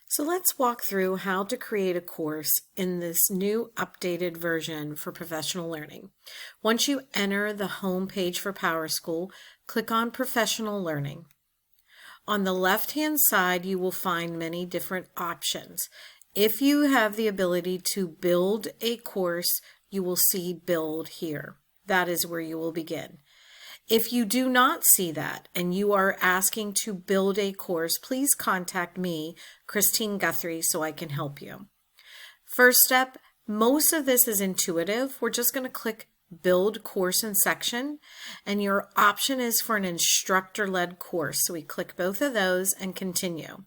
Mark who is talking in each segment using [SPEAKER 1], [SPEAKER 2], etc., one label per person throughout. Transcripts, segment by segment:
[SPEAKER 1] So let's walk through how to create a course in this new updated version for professional learning. Once you enter the home page for PowerSchool, click on Professional Learning. On the left-hand side, you will find many different options. If you have the ability to build a course, you will see Build here. That is where you will begin. If you do not see that and you are asking to build a course, please contact me, Christine Guthrie, so I can help you. First step, most of this is intuitive. We're just going to click Build Course and Section, and your option is for an instructor-led course. So we click both of those and continue.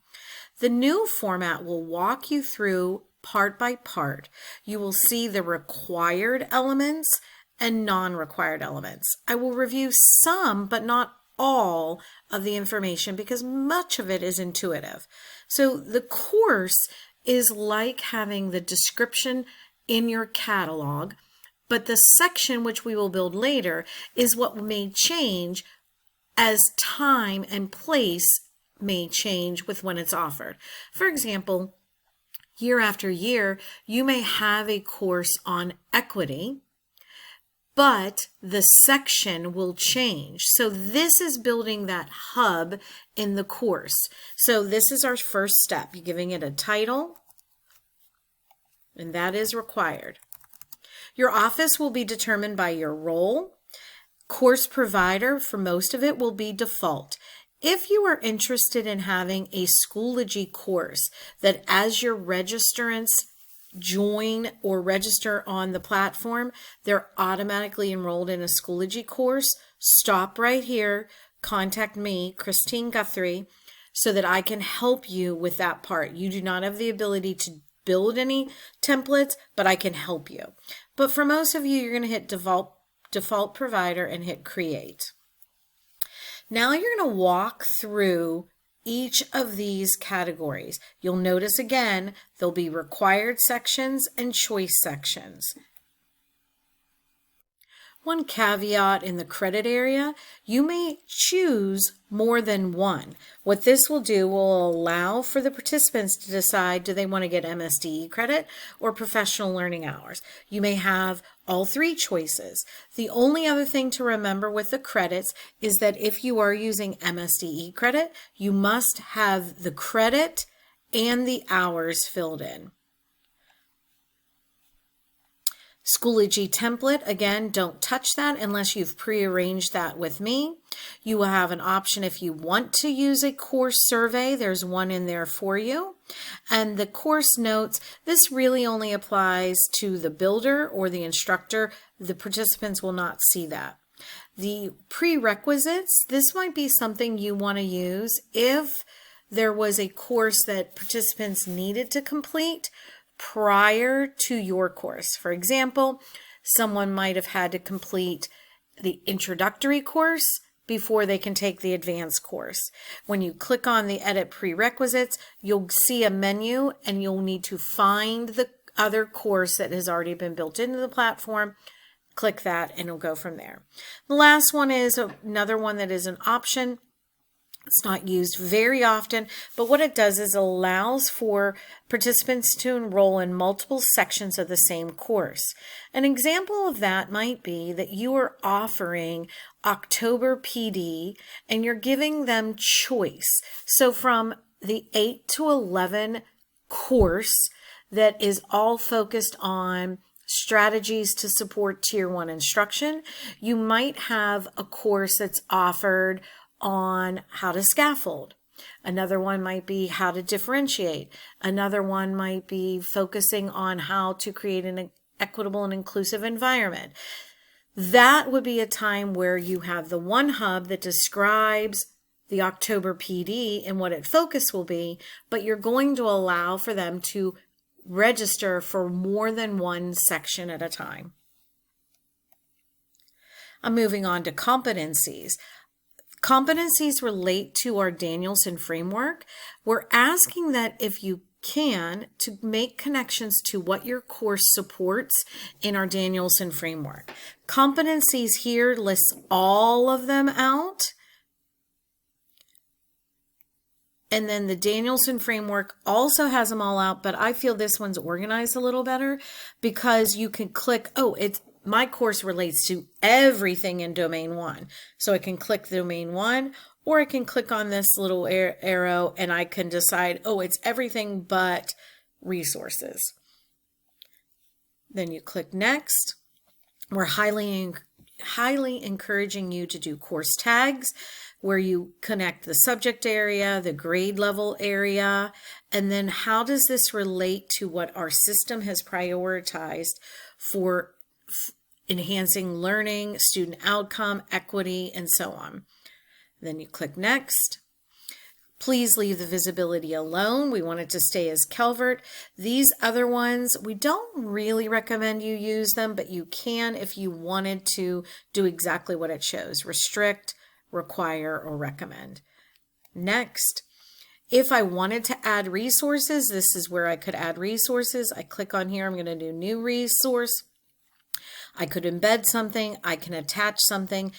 [SPEAKER 1] The new format will walk you through part by part. You will see the required elements and non-required elements. I will review some, but not all of the information because much of it is intuitive. So the course is like having the description in your catalog, but the section which we will build later is what may change as time and place may change with when it's offered. For example, year after year, you may have a course on equity, but the section will change. So this is building that hub in the course. So this is our first step. You're giving it a title, and that is required. Your office will be determined by your role. Course provider, for most of it, will be default. If you are interested in having a Schoology course that as your registrants join or register on the platform, they're automatically enrolled in a Schoology course, stop right here, contact me, Christine Guthrie, so that I can help you with that part. You do not have the ability to build any templates, but I can help you. But for most of you, you're going to hit default provider and hit create. Now you're going to walk through each of these categories. You'll notice again, there'll be required sections and choice sections. One caveat in the credit area, you may choose more than one. What this will do will allow for the participants to decide, do they want to get MSDE credit or professional learning hours? You may have all three choices. The only other thing to remember with the credits is that if you are using MSDE credit, you must have the credit and the hours filled in. Schoology template, again, don't touch that unless you've prearranged that with me. You will have an option if you want to use a course survey. There's one in there for you. And the course notes, this really only applies to the builder or the instructor. The participants will not see that. The prerequisites, this might be something you want to use if there was a course that participants needed to complete prior to your course. For example, someone might have had to complete the introductory course before they can take the advanced course. When you click on the edit prerequisites, you'll see a menu and you'll need to find the other course that has already been built into the platform. Click that and it'll go from there. The last one is another one that is an option. It's not used very often, but what it does is allows for participants to enroll in multiple sections of the same course. An example of that might be that you are offering October PD and you're giving them choice. So from the 8 to 11 course that is all focused on strategies to support Tier 1 instruction, you might have a course that's offered on how to scaffold. Another one might be how to differentiate. Another one might be focusing on how to create an equitable and inclusive environment. That would be a time where you have the one hub that describes the October PD and what its focus will be, but you're going to allow for them to register for more than one section at a time. I'm moving on to competencies. Competencies relate to our Danielson framework. We're asking that if you can, to make connections to what your course supports in our Danielson framework. Competencies here lists all of them out. And then the Danielson framework also has them all out, but I feel this one's organized a little better because you can click, oh, my course relates to everything in domain 1. So I can click domain 1, or I can click on this little arrow and I can decide, oh, it's everything but resources. Then you click next. We're highly encouraging you to do course tags where you connect the subject area, the grade level area, and then how does this relate to what our system has prioritized for enhancing learning, student outcome, equity, and so on. Then you click next. Please leave the visibility alone. We want it to stay as Calvert. These other ones, we don't really recommend you use them, but you can if you wanted to do exactly what it shows. Restrict, require, or recommend. Next, if I wanted to add resources, this is where I could add resources. I click on here. I'm going to do new resource. I could embed something. I can attach something.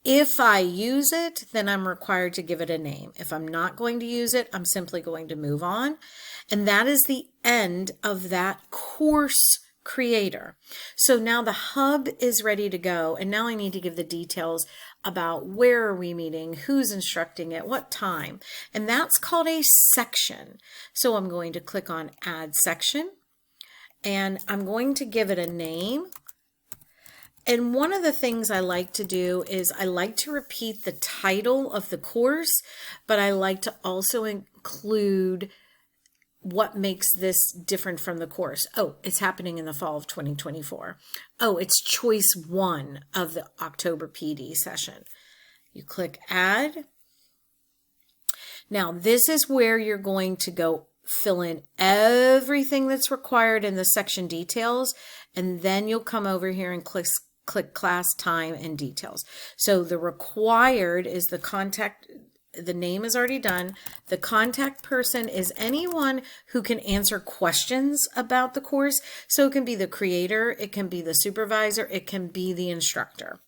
[SPEAKER 1] If I use it, then I'm required to give it a name. If I'm not going to use it, I'm simply going to move on. And that is the end of that course creator. So now the hub is ready to go. And now I need to give the details about where are we meeting, who's instructing it, what time. And that's called a section. So I'm going to click on Add Section. And I'm going to give it a name. And one of the things I like to do is I like to repeat the title of the course, but I like to also include what makes this different from the course. Oh, it's happening in the fall of 2024. Oh, it's choice 1 of the October PD session. You click Add. Now, this is where you're going to go fill in everything that's required in the section details, and then you'll come over here and click class, time, and details. So the required is the contact, the name is already done. The contact person is anyone who can answer questions about the course. So it can be the creator, it can be the supervisor, it can be the instructor.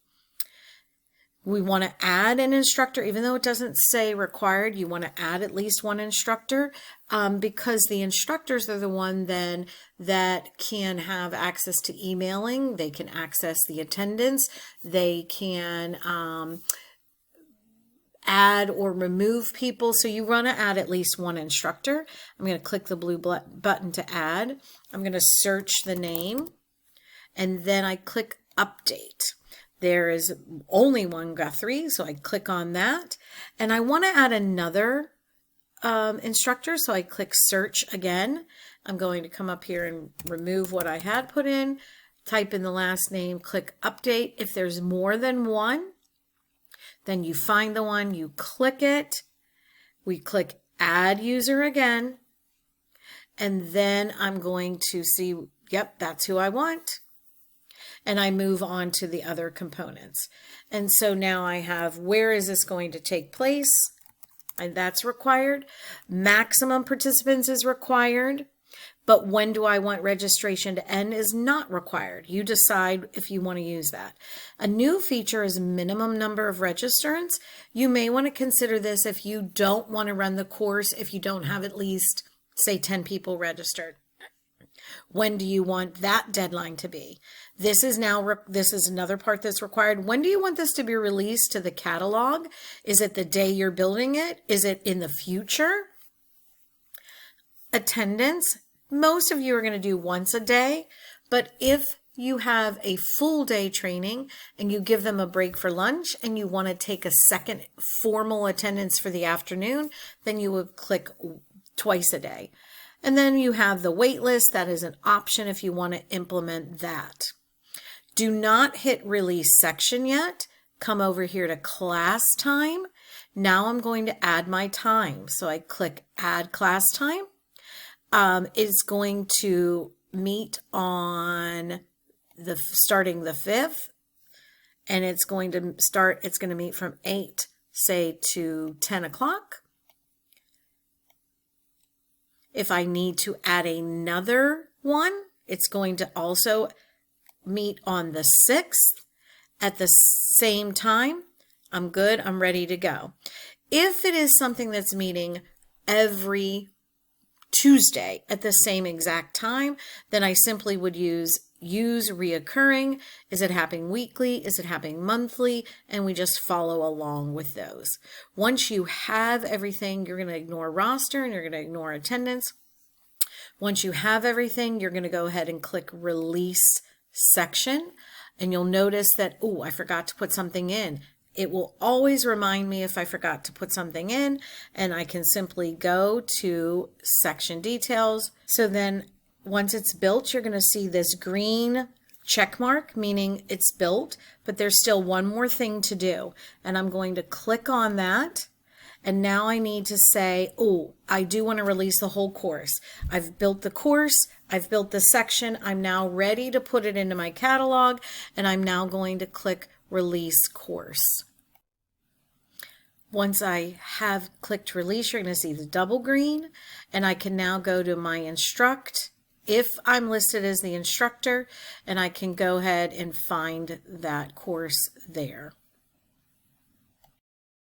[SPEAKER 1] We want to add an instructor, even though it doesn't say required, you want to add at least one instructor because the instructors are the one then that can have access to emailing, they can access the attendance, they can add or remove people. So you want to add at least one instructor. I'm going to click the blue button to add. I'm going to search the name and then I click update. There is only one Guthrie, so I click on that. And I want to add another instructor, so I click search again. I'm going to come up here and remove what I had put in, type in the last name, click update. If there's more than one, then you find the one, you click it. We click add user again. And then I'm going to see, yep, that's who I want. And I move on to the other components. And so now I have, where is this going to take place? And that's required. Maximum participants is required. But when do I want registration to end is not required. You decide if you want to use that. A new feature is minimum number of registrants. You may want to consider this if you don't want to run the course, if you don't have at least, say, 10 people registered. When do you want that deadline to be? This is another part that's required. When do you want this to be released to the catalog? Is it the day you're building it? Is it in the future? Attendance. Most of you are going to do once a day, but if you have a full day training and you give them a break for lunch and you want to take a second formal attendance for the afternoon, then you would click twice a day. And then you have the wait list. That is an option if you want to implement that. Do not hit release section yet. Come over here to class time. Now I'm going to add my time. So I click add class time. It's going to meet on starting the 5th. And it's going to meet from 8, say, to 10 o'clock. If I need to add another one, it's going to also meet on the 6th at the same time. I'm good. I'm ready to go. If it is something that's meeting every Tuesday at the same exact time, then I simply would use reoccurring. Is it happening weekly? Is it happening monthly? And we just follow along with those. Once you have everything, you're going to ignore roster and you're going to ignore attendance. Once you have everything, you're going to go ahead and click release section, and you'll notice that, oh, I forgot to put something in. It will always remind me if I forgot to put something in, and I can simply go to section details. So then once it's built, you're going to see this green check mark, meaning it's built, but there's still one more thing to do. And I'm going to click on that. And now I need to say, oh, I do want to release the whole course. I've built the course, I've built the section, I'm now ready to put it into my catalog, and I'm now going to click release course. Once I have clicked release, you're going to see the double green, and I can now go to my instruct if I'm listed as the instructor, and I can go ahead and find that course there.